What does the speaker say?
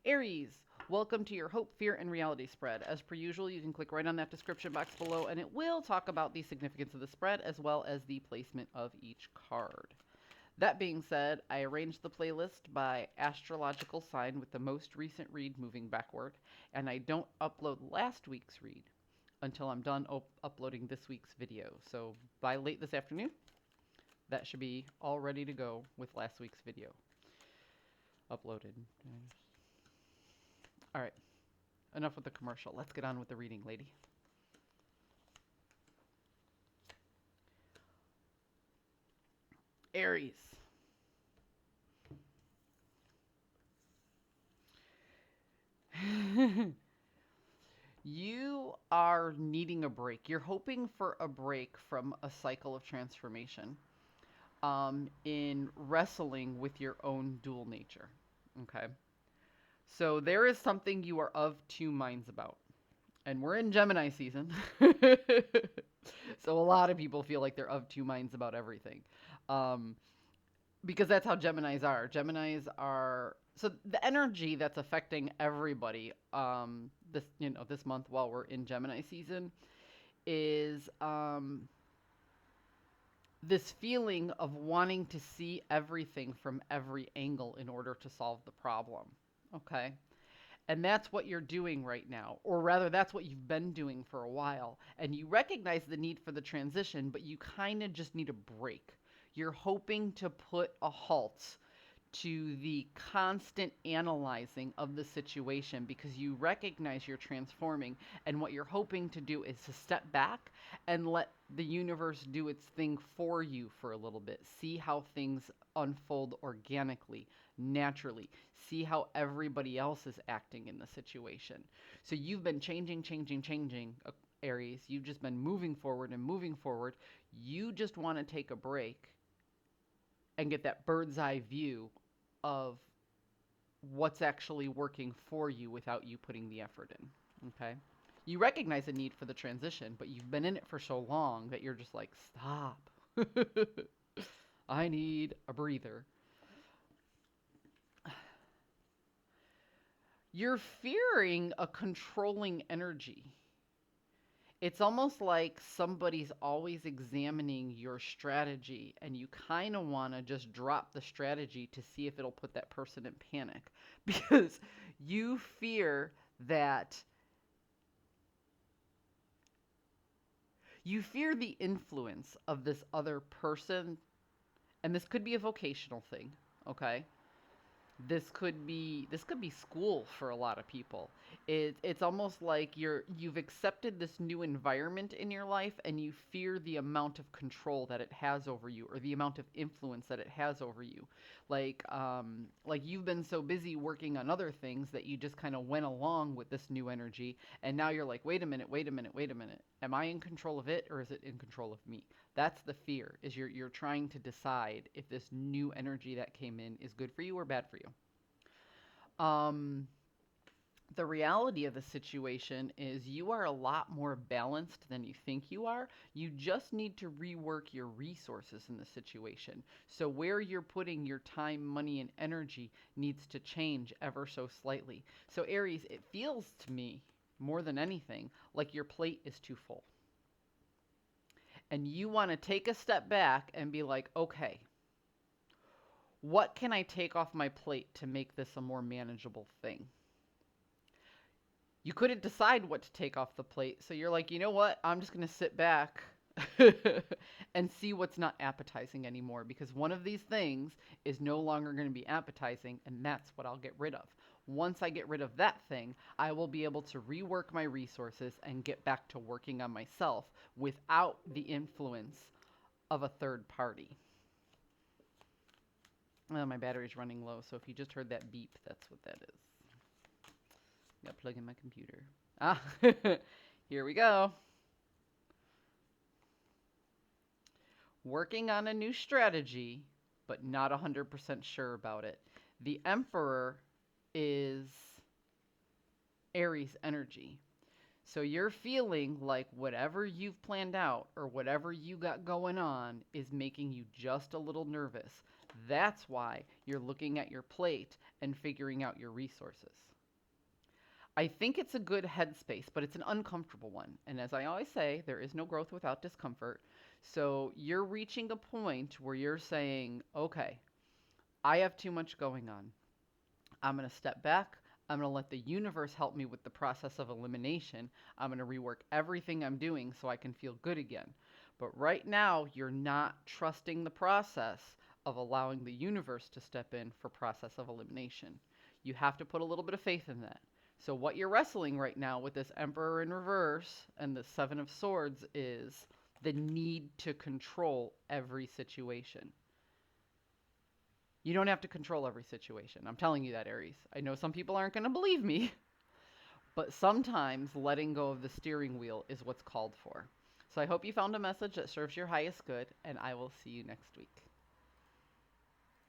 Aries, welcome to your Hope, Fear, and Reality spread. As per usual, you can click right on that description box below and it will talk about the significance of the spread as well as the placement of each card. That being said, I arranged the playlist by astrological sign with the most recent read moving backward, and I don't upload last week's read until I'm done uploading this week's video. So by late this afternoon, that should be all ready to go with last week's video uploaded. All right, enough with the commercial. Let's get on with the reading, lady. Aries. You are needing a break. You're hoping for a break from a cycle of transformation in wrestling with your own dual nature. Okay. So there is something you are of two minds about. And we're in Gemini season. So a lot of people feel like they're of two minds about everything. Um, because that's how Geminis are. Geminis are so the energy that's affecting everybody this month while we're in Gemini season is this feeling of wanting to see everything from every angle in order to solve the problem. Okay? And that's what you're doing right now. Or rather, that's what you've been doing for a while. And you recognize the need for the transition, but you kind of just need a break. You're hoping to put a halt to the constant analyzing of the situation because you recognize you're transforming. And what you're hoping to do is to step back and let the universe do its thing for you for a little bit. See how things unfold organically, naturally. See how everybody else is acting in the situation. So you've been changing, Aries. You've just been moving forward and moving forward. You just want to take a break and get that bird's eye view of what's actually working for you without you putting the effort in. Okay? You recognize the need for the transition, but you've been in it for so long that you're just like, stop. I need a breather. You're fearing a controlling energy. It's almost like somebody's always examining your strategy and you kind of want to just drop the strategy to see if it'll put that person in panic because you fear that you fear the influence of this other person, and this could be a vocational thing, okay? This could be school for a lot of people. It's almost like you've accepted this new environment in your life and you fear the amount of control that it has over you or the amount of influence that it has over you. Like you've been so busy working on other things that you just kind of went along with this new energy and now you're like, wait a minute, wait a minute, wait a minute. Am I in control of it or is it in control of me? That's the fear, is you're trying to decide if this new energy that came in is good for you or bad for you. The reality of the situation is you are a lot more balanced than you think you are. You just need to rework your resources in the situation. So where you're putting your time, money, and energy needs to change ever so slightly. So Aries, it feels to me, more than anything, like your plate is too full. And you want to take a step back and be like, okay, what can I take off my plate to make this a more manageable thing? You couldn't decide what to take off the plate, so you're like, you know what? I'm just going to sit back and see what's not appetizing anymore because one of these things is no longer going to be appetizing, and that's what I'll get rid of. Once I get rid of that thing, I will be able to rework my resources and get back to working on myself without the influence of a third party. Well, my battery's running low, so if you just heard that beep, that's what that is. Gotta plug in my computer. Ah, here we go. Working on a new strategy, but not 100% sure about it. The Emperor is Aries energy. So you're feeling like whatever you've planned out or whatever you got going on is making you just a little nervous. That's why you're looking at your plate and figuring out your resources. I think it's a good headspace, but it's an uncomfortable one. And as I always say, there is no growth without discomfort. So you're reaching a point where you're saying, okay, I have too much going on. I'm going to step back. I'm going to let the universe help me with the process of elimination. I'm going to rework everything I'm doing so I can feel good again. But right now, you're not trusting the process of allowing the universe to step in for process of elimination. You have to put a little bit of faith in that. So what you're wrestling right now with this Emperor in reverse and the Seven of Swords is the need to control every situation. You don't have to control every situation. I'm telling you that, Aries. I know some people aren't going to believe me, but sometimes letting go of the steering wheel is what's called for. So I hope you found a message that serves your highest good, and I will see you next week.